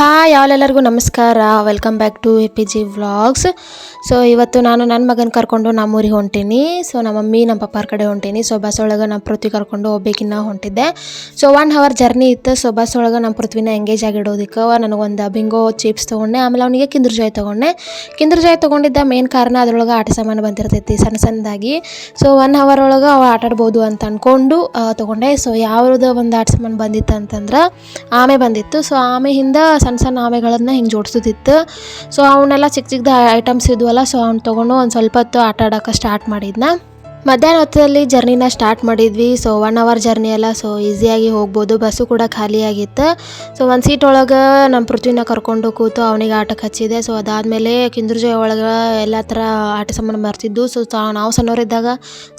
Hi ಎಲ್ಲರಿಗೂ ನಮಸ್ಕಾರ. Welcome back to APG vlogs. So ಇವತ್ತು ನಾನು ನನ್ನ ಮಗನ ಕರ್ಕೊಂಡು ನಮ್ಮೂರಿಗೆ ಹೊಂಟೀನಿ. ಸೊ ನಮ್ಮ ಮಮ್ಮಿ ನಮ್ಮ ಪಪ್ಪಾರ ಕಡೆ ಹೊಂಟೀನಿ. ಸೊ ಬಸ್ ಒಳಗೆ ನಮ್ಮ ಪೃಥ್ವಿ ಕರ್ಕೊಂಡು ಹೋಗ್ಬೇಕಿನ್ನ ಹೊಂಟಿದ್ದೆ. ಸೊ 1 ಅವರ್ ಜರ್ನಿ ಇತ್ತು. ಸೊ ಬಸ್ ಒಳಗೆ ನಮ್ಮ ಪೃಥ್ವಿನ ಎಂಗೇಜ್ ಆಗಿಡೋದಕ್ಕೆ ನನಗೊಂದು ಬಿಂಗೋ ಚಿಪ್ಸ್ ತೊಗೊಂಡೆ. ಆಮೇಲೆ ಅವನಿಗೆ ಕಿಂದರ್ ಜಾಯ್ ತೊಗೊಂಡಿದ್ದ ಮೇನ್ ಕಾರಣ ಅದರೊಳಗೆ ಆಟ ಸಾಮಾನು ಬಂದಿರ್ತೈತಿ ಸಣ್ಣದಾಗಿ. ಸೊ 1 ಅವರ್ ಒಳಗೆ ಅವು ಆಟ ಆಡ್ಬೋದು ಅಂತ ಅಂದ್ಕೊಂಡು ತೊಗೊಂಡೆ. ಸೊ ಯಾವುದೋ ಒಂದು ಆಟ ಸಾಮಾನು ಬಂದಿತ್ತು ಅಂತಂದ್ರೆ ಆಮೆ ಬಂದಿತ್ತು. ಸೊ ಆಮೆಯಿಂದ ಸಣ್ಣ ಆಮೆಗಳನ್ನ ಹಿಂಗೆ ಜೋಡಿಸೋದಿತ್ತು. ಸೊ ಅವನ್ನೆಲ್ಲ ಚಿಕ್ಕ ಐಟಮ್ಸ್ ಇದ್ವಲ್ಲ, ಸೊ ಅವ್ನು ತೊಗೊಂಡು ಒಂದು ಸ್ವಲ್ಪ ಹೊತ್ತು ಆಟ ಆಡೋಕೆ ಸ್ಟಾರ್ಟ್ ಮಾಡಿದ್ನ. ಮಧ್ಯಾಹ್ನ ಹೊತ್ತಲ್ಲಿ ಜರ್ನಿನ ಸ್ಟಾರ್ಟ್ ಮಾಡಿದ್ವಿ. ಸೊ 1 ಅವರ್ ಜರ್ನಿ ಅಲ್ಲ, ಸೊ ಈಸಿಯಾಗಿ ಹೋಗ್ಬೋದು. ಬಸ್ಸು ಕೂಡ ಖಾಲಿಯಾಗಿತ್ತು. ಸೊ ಒಂದು ಸೀಟ್ ಒಳಗೆ ನಮ್ಮ ಪೃಥ್ವಿನ ಕರ್ಕೊಂಡು ಕೂತು ಅವನಿಗೆ ಆಟಕ್ಕೆ ಹಚ್ಚಿದೆ. ಸೊ ಅದಾದಮೇಲೆ ಕಿಂದರ್ಜಾಯ್ ಒಳಗೆ ಎಲ್ಲ ಥರ ಆಟ ಸಾಮಾನು ಬರ್ತಿದ್ದು. ಸೊ ನಾವು ಸಣ್ಣವರಿದ್ದಾಗ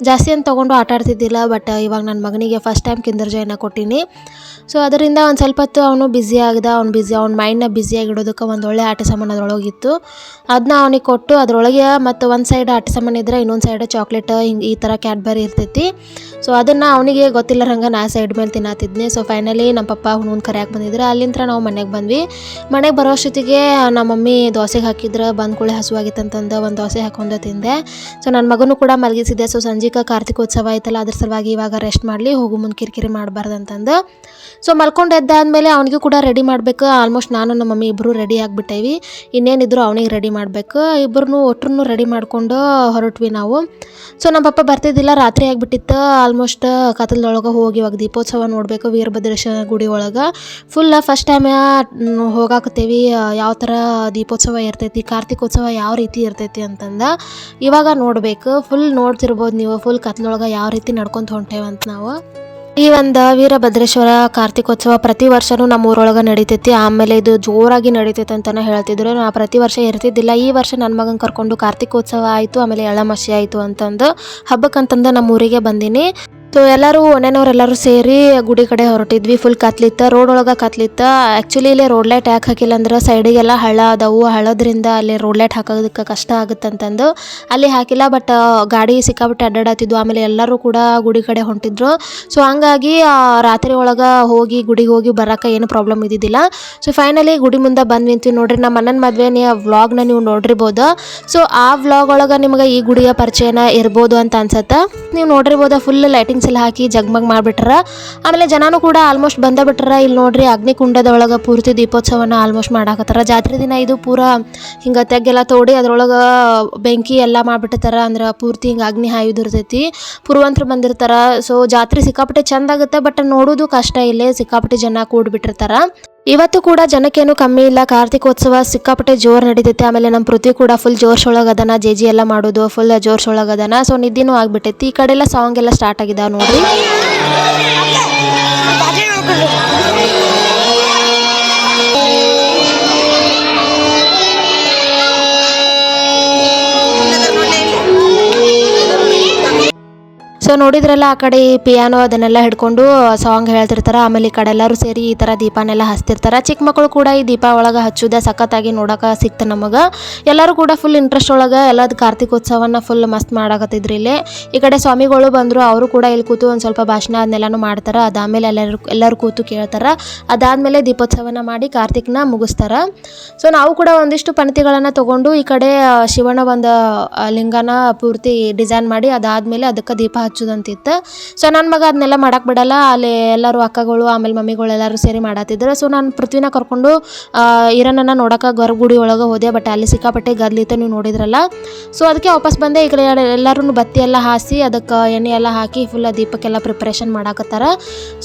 ಜಾಸ್ತಿ ಅಂತ ತೊಗೊಂಡು ಆಟ ಆಡ್ತಿದ್ದಿಲ್ಲ. ಬಟ್ ಇವಾಗ ನನ್ನ ಮಗನಿಗೆ ಫಸ್ಟ್ ಟೈಮ್ ಕಿಂದರ್ಜಾಯ್ನ ಕೊಟ್ಟೀನಿ. ಸೊ ಅದರಿಂದ ಒಂದು ಸ್ವಲ್ಪ ಹೊತ್ತು ಅವನು ಅವ್ನ ಮೈಂಡ್ನ ಬ್ಯುಸಿಯಾಗಿಡೋದಕ್ಕೆ ಒಂದು ಒಳ್ಳೆ ಆಟ ಸಾಮಾನು ಅದರೊಳಗಿತ್ತು. ಅದನ್ನ ಅವನಿಗೆ ಕೊಟ್ಟು ಅದರೊಳಗೆ ಮತ್ತು ಒಂದು ಸೈಡ್ ಆಟ ಸಾಮಾನು ಇದ್ದರೆ ಇನ್ನೊಂದು ಸೈಡ್ ಚಾಕ್ಲೇಟ್ ಹಿಂಗೆ ಈ ಥರ ಕ್ಯಾಡ್ಬರಿ ಇರ್ತೈತಿ. ಸೊ ಅದನ್ನು ಅವನಿಗೆ ಗೊತ್ತಿಲ್ಲರಂಗೆ ನಾ ಸೈಡ್ ಮೇಲೆ ತಿನ್ನತ್ತಿದ್ನಿ. ಸೊ ಫೈನಲಿ ನಮ್ಮ ಪಪ್ಪ ಹುಣ್ಣು ಕರೆಯಾಕೆ ಬಂದಿದ್ರು. ಅಲ್ಲಿಂದ ನಾವು ಮನೆಗೆ ಬಂದ್ವಿ. ಮನೆಗೆ ಬರೋ ಅಷ್ಟೊತ್ತಿಗೆ ನಮ್ಮ ಮಮ್ಮಿ ದೋಸೆಗೆ ಹಾಕಿದ್ರೆ ಬಂದ ಕೂಡಲೇ ಹಸುವಾಗಿತ್ತಂತಂದು ಒಂದು ದೋಸೆ ಹಾಕೊಂಡು ತಿಂದೆ. ಸೊ ನನ್ನ ಮಗನೂ ಕೂಡ ಮಲಗಿಸಿದ್ದೆ. ಸೊ ಸಂಜೆಗೆ ಕಾರ್ತಿಕೋತ್ಸವ ಆಯ್ತಲ್ಲ, ಅದ್ರ ಸಲುವಾಗಿ ಇವಾಗ ರೆಸ್ಟ್ ಮಾಡಲಿ, ಹೋಗು ಮುಂದೆ ಕಿರಿಕಿರಿ ಮಾಡಬಾರ್ದು ಅಂತಂದು. ಸೊ ಮಲ್ಕೊಂಡು ಎದ್ದಾದಮೇಲೆ ಅವನಿಗೂ ಕೂಡ ರೆಡಿ ಮಾಡಬೇಕು. ಆಲ್ಮೋಸ್ಟ್ ನಾನು ನಮ್ಮ ಮಮ್ಮಿ ಇಬ್ಬರು ರೆಡಿ ಆಗಿಬಿಟ್ಟೇವಿ. ಇನ್ನೇನಿದ್ರು ಅವನಿಗೆ ರೆಡಿ ಮಾಡಬೇಕು. ಇಬ್ಬರನ್ನೂ ಒಟ್ಟರು ರೆಡಿ ಮಾಡಿಕೊಂಡು ಹೊರಟ್ವಿ ನಾವು. ಸೊ ನಮ್ಮ ಪಪ್ಪ ಬರ್ತಿದ್ದಿಲ್ಲ, ರಾತ್ರಿ ಆಗಿಬಿಟ್ಟಿತ್ತು. ಆಲ್ಮೋಸ್ಟ್ ಕತ್ತಲದೊಳಗೆ ಹೋಗಿ ಇವಾಗ ದೀಪೋತ್ಸವ ನೋಡಬೇಕು ವೀರಭದ್ರೇಶ್ವರ ಗುಡಿ ಒಳಗೆ. ಫಸ್ಟ್ ಟೈಮ್ ಹೋಗಾಕತ್ತೇವಿ. ಯಾವ ಥರ ದೀಪೋತ್ಸವ ಇರ್ತೈತಿ, ಕಾರ್ತಿಕೋತ್ಸವ ಯಾವ ರೀತಿ ಇರ್ತೈತಿ ಅಂತಂದು ಇವಾಗ ನೋಡಬೇಕು. ಫುಲ್ ನೋಡ್ತಿರ್ಬೋದು ನೀವು, ಫುಲ್ ಕತ್ತಲೊಳಗೆ ಯಾವ ರೀತಿ ನಡ್ಕೊತ ಹೊಂಟೇವಂತ ನಾವು. ಈ ಒಂದು ವೀರಭದ್ರೇಶ್ವರ ಕಾರ್ತಿಕೋತ್ಸವ ಪ್ರತಿ ವರ್ಷವೂ ನಮ್ಮ ಊರೊಳಗೆ ನಡೀತೈತಿ. ಆಮೇಲೆ ಇದು ಜೋರಾಗಿ ನಡೀತೈತೆ ಅಂತಲೇ ಹೇಳ್ತಿದ್ರು. ನಾ ಪ್ರತಿ ವರ್ಷ ಇರ್ತಿದ್ದಿಲ್ಲ. ಈ ವರ್ಷ ನನ್ನ ಮಗನ ಕರ್ಕೊಂಡು ಕಾರ್ತಿಕೋತ್ಸವ ಆಯಿತು, ಆಮೇಲೆ ಎಳ್ಳಮಾಸಿ ಆಯಿತು ಅಂತಂದು ಹಬ್ಬಕ್ಕಂತಂದು ನಮ್ಮ ಊರಿಗೆ ಬಂದೀನಿ. ಸೊ ಎಲ್ಲರೂ ಒಣೆನವರೆಲ್ಲರೂ ಸೇರಿ ಗುಡಿ ಕಡೆ ಹೊರಟಿದ್ವಿ. ಫುಲ್ ಕತ್ಲಿತ್ತು, ರೋಡ್ ಒಳಗೆ ಕತ್ಲಿತ್ತು. ಆ್ಯಕ್ಚುಲಿ ಇಲ್ಲಿ ರೋಡ್ ಲೈಟ್ ಯಾಕೆ ಹಾಕಿಲ್ಲ ಅಂದ್ರೆ ಸೈಡಿಗೆಲ್ಲ ಹಳ್ಳ ಅದಾವು. ಹಳ್ಳದ್ರಿಂದ ಅಲ್ಲಿ ರೋಡ್ ಲೈಟ್ ಹಾಕೋದಕ್ಕೆ ಕಷ್ಟ ಆಗುತ್ತಂತಂದು ಅಲ್ಲಿ ಹಾಕಿಲ್ಲ. ಬಟ್ ಗಾಡಿ ಸಿಕ್ಕಾಬಿಟ್ಟು ಅಡ್ಡಾಡತ್ತಿದ್ವು. ಆಮೇಲೆ ಎಲ್ಲರೂ ಕೂಡ ಗುಡಿ ಕಡೆ ಹೊಂಟಿದ್ರು. ಸೊ ಹಂಗಾಗಿ ರಾತ್ರಿ ಒಳಗೆ ಗುಡಿಗೆ ಹೋಗಿ ಬರೋಕೆ ಏನು ಪ್ರಾಬ್ಲಮ್ ಇದ್ದಿದ್ದಿಲ್ಲ. ಸೊ ಫೈನಲಿ ಗುಡಿ ಮುಂದೆ ಬಂದು ನಿಂತೀವಿ. ನೋಡ್ರಿ, ನಮ್ಮ ಅಣ್ಣನ ಮದುವೆ ವ್ಲಾಗ್ನ ನೀವು ನೋಡಿರ್ಬೋದು. ಸೊ ಆ ವ್ಲಾಗ್ ಒಳಗೆ ನಿಮಗೆ ಈ ಗುಡಿಯ ಪರಿಚಯನ ಇರ್ಬೋದು ಅಂತ ಅನ್ಸುತ್ತೆ. ನೀವು ನೋಡಿರ್ಬೋದು, ಫುಲ್ ಲೈಟಿಂಗ್ಸ್ ಎಲ್ಲ ಹಾಕಿ ಜಗ್ಮಗ್ ಮಾಡಿಬಿಟ್ರ. ಆಮೇಲೆ ಜನನೂ ಕೂಡ ಆಲ್ಮೋಸ್ಟ್ ಬಂದಬಿಟ್ರ. ಇಲ್ಲಿ ನೋಡ್ರಿ, ಅಗ್ನಿಕುಂಡದ ಒಳಗೆ ಪೂರ್ತಿ ದೀಪೋತ್ಸವನ ಆಲ್ಮೋಸ್ಟ್ ಮಾಡಾಕತ್ತಾರ. ಜಾತ್ರೆ ದಿನ ಇದು ಪೂರಾ ಹಿಂಗೆ ತೆಗ್ಗೆಲ್ಲ ತೋಡಿ ಅದ್ರೊಳಗೆ ಬೆಂಕಿ ಎಲ್ಲ ಮಾಡಿಬಿಟ್ಟಿರ್ತಾರ. ಅಂದ್ರೆ ಪೂರ್ತಿ ಹಿಂಗೆ ಅಗ್ನಿ ಹಾಯುದಿರ್ತೈತಿ. ಪುರುವಂತರು ಬಂದಿರ್ತಾರ. ಸೊ ಜಾತ್ರೆ ಸಿಕ್ಕಾಪಟ್ಟೆ ಚಂದ ಆಗುತ್ತೆ. ಬಟ್ ನೋಡೋದು ಕಷ್ಟ. ಇಲ್ಲೇ ಸಿಕ್ಕಾಪಟ್ಟೆ ಜನ ಕೂಡ್ಬಿಟ್ಟಿರ್ತಾರ. ಇವತ್ತು ಕೂಡ ಜನಕ್ಕೇನು ಕಮ್ಮಿ ಇಲ್ಲ. ಕಾರ್ತಿಕೋತ್ಸವ ಸಿಕ್ಕಾಪಟ್ಟೆ ಜೋರು ನಡೀತೈತೆ. ಆಮೇಲೆ ನಮ್ಮ ಪೃಥ್ವಿ ಕೂಡ ಫುಲ್ ಜೋರ್ಸೊಳಗದನ. ಜೇಜಿ ಎಲ್ಲ ಮಾಡೋದು ಫುಲ್ ಜೋರ್ಸೊಳಗದನ. ಸೊ ನಿದ್ದಿನೂ ಆಗ್ಬಿಟ್ಟೈತಿ. ಈ ಕಡೆ ಎಲ್ಲ ಸಾಂಗ್ ಎಲ್ಲ ಸ್ಟಾರ್ಟ್ ಆಗಿದಾವ ನೋಡ್ರಿ. ಸೊ ನೋಡಿದ್ರಲ್ಲ, ಆ ಕಡೆ ಪಿಯಾನೋ ಅದನ್ನೆಲ್ಲ ಹಿಡ್ಕೊಂಡು ಸಾಂಗ್ ಹೇಳ್ತಿರ್ತಾರೆ. ಆಮೇಲೆ ಈ ಕಡೆ ಎಲ್ಲರೂ ಸೇರಿ ಈ ಥರ ದೀಪನೆಲ್ಲ ಹಚ್ತಿರ್ತಾರೆ. ಚಿಕ್ಕ ಮಕ್ಕಳು ಕೂಡ ಈ ದೀಪ ಒಳಗೆ ಹಚ್ಚೋದೆ ಸಖತ್ತಾಗಿ ನೋಡೋಕೆ ಸಿಕ್ತು ನಮಗೆ. ಎಲ್ಲರೂ ಕೂಡ ಫುಲ್ ಇಂಟ್ರೆಸ್ಟ್ ಒಳಗೆ ಎಲ್ಲದು ಕಾರ್ತಿಕೋತ್ಸವನ ಫುಲ್ ಮಸ್ತ್ ಮಾಡಾಕತ್ತಿದ್ರು. ಇಲ್ಲಿ ಈ ಕಡೆ ಸ್ವಾಮಿಗಳು ಬಂದರು. ಅವರು ಕೂಡ ಇಲ್ಲಿ ಕೂತು ಒಂದು ಸ್ವಲ್ಪ ಭಾಷಣ ಅದನ್ನೆಲ್ಲನೂ ಮಾಡ್ತಾರೆ. ಅದಾದಮೇಲೆ ಎಲ್ಲರೂ ಕೂತು ಕೇಳ್ತಾರೆ. ಅದಾದಮೇಲೆ ದೀಪೋತ್ಸವನ ಮಾಡಿ ಕಾರ್ತಿಕ್ನ ಮುಗಿಸ್ತಾರೆ. ಸೊ ನಾವು ಕೂಡ ಒಂದಿಷ್ಟು ಪಣತಿಗಳನ್ನು ತೊಗೊಂಡು ಈ ಕಡೆ ಶಿವನ ಒಂದು ಲಿಂಗನ ಪೂರ್ತಿ ಡಿಸೈನ್ ಮಾಡಿ ಅದಾದಮೇಲೆ ಅದಕ್ಕೆ ದೀಪ ಹಚ್ಚೋದಂತಿತ್ತು. ಸೊ ನನ್ನ ಮಗ ಅದನ್ನೆಲ್ಲ ಮಾಡಕ್ಕೆ ಬಿಡಲ್ಲ. ಅಲ್ಲಿ ಎಲ್ಲರೂ ಅಕ್ಕಗಳು ಆಮೇಲೆ ಮಮ್ಮಿಗಳು ಎಲ್ಲರೂ ಸೇರಿ ಮಾಡತ್ತಿದ್ರು. ಸೊ ನಾನು ಪೃಥ್ವಿನ ಕರ್ಕೊಂಡು ಇರನನ್ನು ನೋಡೋಕೆ ಗರ್ಭಗುಡಿ ಒಳಗೆ ಹೋದೆ. ಬಟ್ ಅಲ್ಲಿ ಸಿಕ್ಕಾಪಟ್ಟೆ ಗದ್ಲಿತ್ತು, ನೀವು ನೋಡಿದ್ರಲ್ಲ. ಸೊ ಅದಕ್ಕೆ ವಾಪಸ್ ಬಂದೆ. ಈ ಕಡೆ ಎಲ್ಲರೂ ಬತ್ತಿ ಎಲ್ಲ ಹಾಸಿ ಅದಕ್ಕೆ ಎಣ್ಣೆ ಎಲ್ಲ ಹಾಕಿ ಫುಲ್ ದೀಪಕ್ಕೆಲ್ಲ ಪ್ರಿಪ್ರೇಷನ್ ಮಾಡಾಕತ್ತಾರ.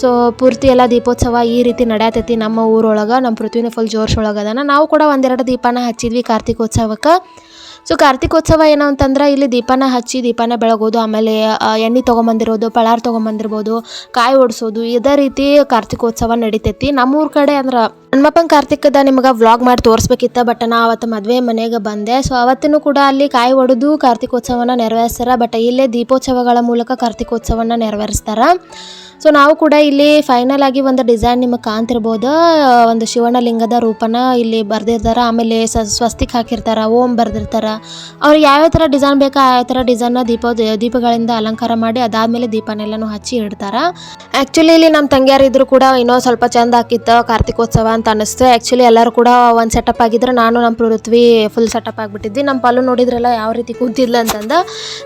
ಸೊ ಪೂರ್ತಿ ಎಲ್ಲ ದೀಪೋತ್ಸವ ಈ ರೀತಿ ನಡೆಯತೈತಿ ನಮ್ಮ ಊರೊಳಗೆ. ನಮ್ಮ ಪೃಥ್ವಿನ ಫುಲ್ ಜೋರ್ಸೊಳಗದನ. ನಾವು ಕೂಡ 1-2 ದೀಪನ ಹಚ್ಚಿದ್ವಿ ಕಾರ್ತಿಕೋತ್ಸವಕ್ಕೆ. ಸೊ ಕಾರ್ತಿಕೋತ್ಸವ ಏನು ಅಂತಂದ್ರೆ ಇಲ್ಲಿ ದೀಪನ ಹಚ್ಚಿ ದೀಪನ ಬೆಳಗೋದು, ಆಮೇಲೆ ಎಣ್ಣೆ ತೊಗೊಂಬಂದಿರೋದು, ಪಳಾರ್ ತೊಗೊಂಬಂದಿರ್ಬೋದು, ಕಾಯಿ ಓಡಿಸೋದು, ಇದೇ ರೀತಿ ಕಾರ್ತಿಕೋತ್ಸವ ನಡಿತೈತಿ ನಮ್ಮೂರ ಕಡೆ. ಅಂದ್ರೆ ಹನುಮಪ್ಪನ ಕಾರ್ತಿಕದ ನಿಮಗೆ ವ್ಲಾಗ್ ಮಾಡಿ ತೋರಿಸ್ಬೇಕಿತ್ತು. ಬಟ್ ನಾ ಅವತ್ತು ಮದುವೆ ಮನೆಗೆ ಬಂದೆ. ಸೊ ಅವತ್ತಿನೂ ಕೂಡ ಅಲ್ಲಿ ಕಾಯಿ ಒಡೆದು ಕಾರ್ತಿಕೋತ್ಸವನ ನೆರವೇರಿಸ್ತಾರೆ. ಬಟ್ ಇಲ್ಲೇ ದೀಪೋತ್ಸವಗಳ ಮೂಲಕ ಕಾರ್ತಿಕೋತ್ಸವನ ನೆರವೇರಿಸ್ತಾರೆ. ಸೊ ನಾವು ಕೂಡ ಇಲ್ಲಿ ಫೈನಲ್ ಆಗಿ ಒಂದು ಡಿಸೈನ್ ನಿಮಗೆ ಕಾಣ್ತಿರ್ಬೋದು. ಒಂದು ಶಿವನ ಲಿಂಗದ ರೂಪನ ಇಲ್ಲಿ ಬರ್ದಿರ್ತಾರೆ. ಆಮೇಲೆ ಸ್ವಸ್ತಿಕ್ ಹಾಕಿರ್ತಾರೆ, ಓಂ ಬರ್ದಿರ್ತಾರೆ. ಅವ್ರಿಗೆ ಯಾವ್ಯಾವ ಥರ ಡಿಸೈನ್ ಬೇಕು ಆ ಥರ ಡಿಸೈನ್ನ ದೀಪಗಳಿಂದ ಅಲಂಕಾರ ಮಾಡಿ ಅದಾದಮೇಲೆ ದೀಪನೆಲ್ಲನೂ ಹಚ್ಚಿ ಇಡ್ತಾರೆ. ಆ್ಯಕ್ಚುಲಿ ಇಲ್ಲಿ ನಮ್ಮ ತಂಗಿಯಾರಿದ್ರು ಕೂಡ ಇನ್ನೂ ಸ್ವಲ್ಪ ಚೆಂದ ಹಾಕಿತ್ತು ಕಾರ್ತಿಕೋತ್ಸವ ಅಂತ ಅಂತ ಅನ್ನಿಸ್ತು. ಆ್ಯಕ್ಚುಲಿ ಎಲ್ಲರೂ ಕೂಡ ಒಂದು ಸೆಟಪ್ ಆಗಿದ್ರೆ ನಾನು ನಮ್ಮ ಪೃಥ್ವಿ ಫುಲ್ ಸೆಟಪ್ ಆಗಿಬಿಟ್ಟಿದ್ವಿ. ನಮ್ಮ ಪಲ್ಲು ನೋಡಿದ್ರಲ್ಲ ಯಾವ ರೀತಿ ಕೂತಿದ್ಲ ಅಂತಂದು.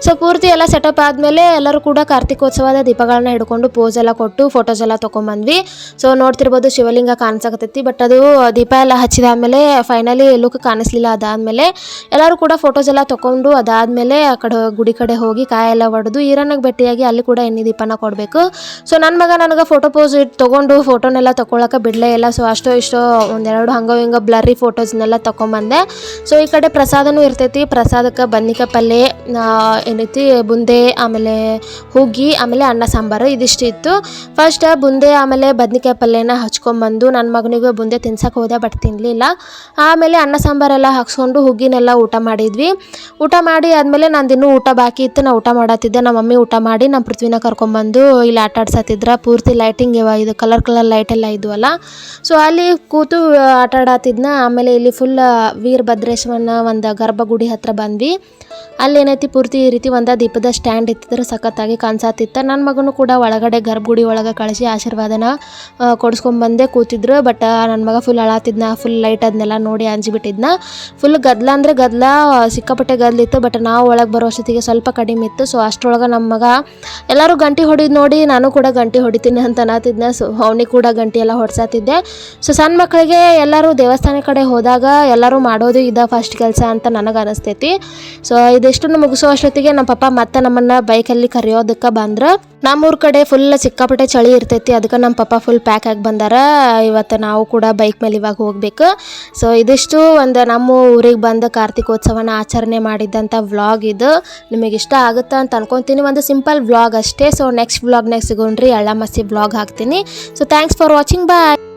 ಸೊ ಪೂರ್ತಿ ಎಲ್ಲ ಸೆಟಪ್ ಆದಮೇಲೆ ಎಲ್ಲರೂ ಕೂಡ ಕಾರ್ತಿಕೋತ್ಸವದ ದೀಪಗಳನ್ನ ಹಿಡ್ಕೊಂಡು ಪೋಸ್ ಎಲ್ಲ ಕೊಟ್ಟು ಫೋಟೋಸ್ ಎಲ್ಲ ತೊಗೊಂಬಂದ್ವಿ. ಸೊ ನೋಡ್ತಿರ್ಬೋದು ಶಿವಲಿಂಗ ಕಾಣಿಸಕತ್ತೈತಿ, ಬಟ್ ಅದು ದೀಪ ಎಲ್ಲ ಹಚ್ಚಿದಾದ್ಮೇಲೆ ಫೈನಲಿ ಲುಕ್ ಕಾಣಿಸ್ಲಿಲ್ಲ. ಅದಾದಮೇಲೆ ಎಲ್ಲರೂ ಕೂಡ ಫೋಟೋಸ್ ಎಲ್ಲ ತೊಗೊಂಡು ಅದಾದಮೇಲೆ ಆ ಕಡೆ ಗುಡಿ ಕಡೆ ಹೋಗಿ ಕಾಯೆಲ್ಲ ಹೊಡೆದು ಈರನ್ನಿಗೆ ಭೇಟಿಯಾಗಿ ಅಲ್ಲಿ ಕೂಡ ಎಣ್ಣೆ ದೀಪನ ಕೊಡಬೇಕು. ಸೊ ನನ್ನ ಮಗ ನನಗೆ ಫೋಟೋ ಪೋಸ್ ತೊಗೊಂಡು ಫೋಟೋನೆಲ್ಲ ತೊಗೊಳಕ್ಕೆ ಬಿಡಲೇ ಇಲ್ಲ. ಸೊ ಅಷ್ಟೋ ಇಷ್ಟೋ ಒಂದೆರಡು ಹಂಗೆ ಹಿಂಗೆ ಬ್ಲರ್ರಿ ಫೋಟೋಸ್ನೆಲ್ಲ ತೊಗೊಂಬಂದೆ. ಸೊ ಈ ಕಡೆ ಪ್ರಸಾದನೂ ಇರ್ತೈತಿ. ಪ್ರಸಾದಕ್ಕೆ ಬದ್ನಿಕಾಯಿ ಪಲ್ಯ, ಏನೈತಿ ಬುಂದೆ, ಆಮೇಲೆ ಹುಗ್ಗಿ, ಆಮೇಲೆ ಅನ್ನ ಸಾಂಬಾರು ಇದಿಷ್ಟು ಇತ್ತು. ಫಸ್ಟ್ ಬುಂದೆ ಆಮೇಲೆ ಬದ್ನಿಕಾಯಿ ಪಲ್ಯನ ಹಚ್ಕೊಂಬಂದು ನನ್ನ ಮಗನಿಗೆ ಬುಂದೆ ತಿನ್ಸಕ್ಕೆ ಹೋದೆ, ಬಟ್ ತಿನ್ನಲಿಲ್ಲ. ಆಮೇಲೆ ಅನ್ನ ಸಾಂಬಾರೆಲ್ಲ ಹಾಕ್ಸ್ಕೊಂಡು ಹುಗ್ಗಿನೆಲ್ಲ ಊಟ ಮಾಡಿದ್ವಿ. ಊಟ ಮಾಡಿ ಆದಮೇಲೆ ನಂದಿನ್ನೂ ಊಟ ಬಾಕಿ ಇತ್ತು. ನಾ ಊಟ ಮಾಡತ್ತಿದ್ದೆ. ನಮ್ಮ ಮಮ್ಮಿ ಊಟ ಮಾಡಿ ನಮ್ಮ ಪೃಥ್ವಿನ ಕರ್ಕೊಂಬಂದು ಇಲ್ಲಿ ಆಟ ಆಡ್ಸತ್ತಿದ್ರ. ಪೂರ್ತಿ ಲೈಟಿಂಗ್ ಇದು ಕಲರ್ ಲೈಟ್ ಎಲ್ಲ ಇದ್ವಲ್ಲ. ಸೊ ಅಲ್ಲಿ ಕೂತು ಆಟ ಆಡತ್ತಿದ್ನ. ಆಮೇಲೆ ಇಲ್ಲಿ ಫುಲ್ ವೀರಭದ್ರೇಶ್ವರನ ಒಂದು ಗರ್ಭಗುಡಿ ಹತ್ರ ಬಂದ್ವಿ. ಅಲ್ಲಿ ಏನೈತಿ ಪೂರ್ತಿ ಈ ರೀತಿ ಒಂದು ದೀಪದ ಸ್ಟ್ಯಾಂಡ್ ಇತ್ತಿದ್ರೆ ಸಖತ್ತಾಗಿ ಕಾಣಿಸತ್ತಿತ್ತ. ನನ್ನ ಮಗನೂ ಕೂಡ ಒಳಗಡೆ ಗರ್ಭಗುಡಿ ಒಳಗೆ ಕಳಿಸಿ ಆಶೀರ್ವಾದನ ಕೊಡಿಸ್ಕೊಂಬಂದೆ ಕೂತಿದ್ರು. ಬಟ್ ನನ್ನ ಮಗ ಫುಲ್ ಅಳಾತಿದ್ನ. ಫುಲ್ ಲೈಟ್ ಅದನ್ನೆಲ್ಲ ನೋಡಿ ಅಂಜಿಬಿಟ್ಟಿದ್ನ. ಫುಲ್ ಗದ್ಲ ಅಂದರೆ ಗದ್ಲ, ಸಿಕ್ಕಾಪಟ್ಟೆ ಗದ್ಲಿತ್ತು. ಬಟ್ ನಾವು ಒಳಗೆ ಬರೋ ಅಷ್ಟೊತ್ತಿಗೆ ಸ್ವಲ್ಪ ಕಡಿಮೆ ಇತ್ತು. ಸೊ ಅಷ್ಟರೊಳಗೆ ನಮ್ಮ ಮಗ ಎಲ್ಲರೂ ಗಂಟೆ ಹೊಡಿದು ನೋಡಿ ನಾನು ಕೂಡ ಗಂಟೆ ಹೊಡಿತೀನಿ ಅಂತ ಅನ್ನತ್ತಿದ್ದೆ. ಸೊ ಅವನಿಗೆ ಕೂಡ ಗಂಟೆ ಎಲ್ಲ ಹೊಡ್ಸತ್ತಿದ್ದೆ. ಸೊ ಸಣ್ಣ ಮಕ್ಕಳಿಗೆ ಎಲ್ಲರೂ ದೇವಸ್ಥಾನ ಕಡೆ ಹೋದಾಗ ಎಲ್ಲರೂ ಮಾಡೋದು ಇದು ಫಸ್ಟ್ ಕೆಲಸ ಅಂತ ನನಗೆ ಅನಿಸ್ತೈತಿ. ಸೊ ಇದಿಷ್ಟನ್ನು ಮುಗಿಸೋ ಅಷ್ಟೊತ್ತಿಗೆ ನಮ್ಮ ಪಪ್ಪ ಮತ್ತೆ ನಮ್ಮನ್ನು ಬೈಕಲ್ಲಿ ಕರೆಯೋದಕ್ಕೆ ಬಂದ್ರೆ. ನಮ್ಮೂರ ಕಡೆ ಫುಲ್ ಸಿಕ್ಕಾಪಟ್ಟೆ ಚಳಿ ಇರ್ತೈತಿ. ಅದಕ್ಕೆ ನಮ್ಮ ಪಪ್ಪ ಫುಲ್ ಪ್ಯಾಕ್ ಆಗಿ ಬಂದಾರ. ಇವತ್ತು ನಾವು ಕೂಡ ಬೈಕ್ ಮೇಲೆ ಇವಾಗ ಹೋಗಬೇಕು. ಸೊ ಇದಿಷ್ಟು ಒಂದು ನಮ್ಮ ಊರಿಗೆ ಬಂದು ಕಾರ್ತಿಕೋತ್ಸವನ ಆಚರಣೆ ಮಾಡಿದ್ದಂಥ ವ್ಲಾಗ್ ಇದು. ನಿಮಗೆ ಇಷ್ಟ ಆಗುತ್ತೆ ಅಂತ ಅನ್ಕೊತೀನಿ. ಒಂದು ಸಿಂಪಲ್ ವ್ಲಾಗ್ ಅಷ್ಟೇ. ಸೊ ನೆಕ್ಸ್ಟ್ ವ್ಲಾಗ್ನಾಗ ಸಿಗೋಣ್ರಿ, ಎಳ್ಳ ಮಸಿ ವ್ಲಾಗ್ ಹಾಕ್ತೀನಿ. So thanks for watching. Bye.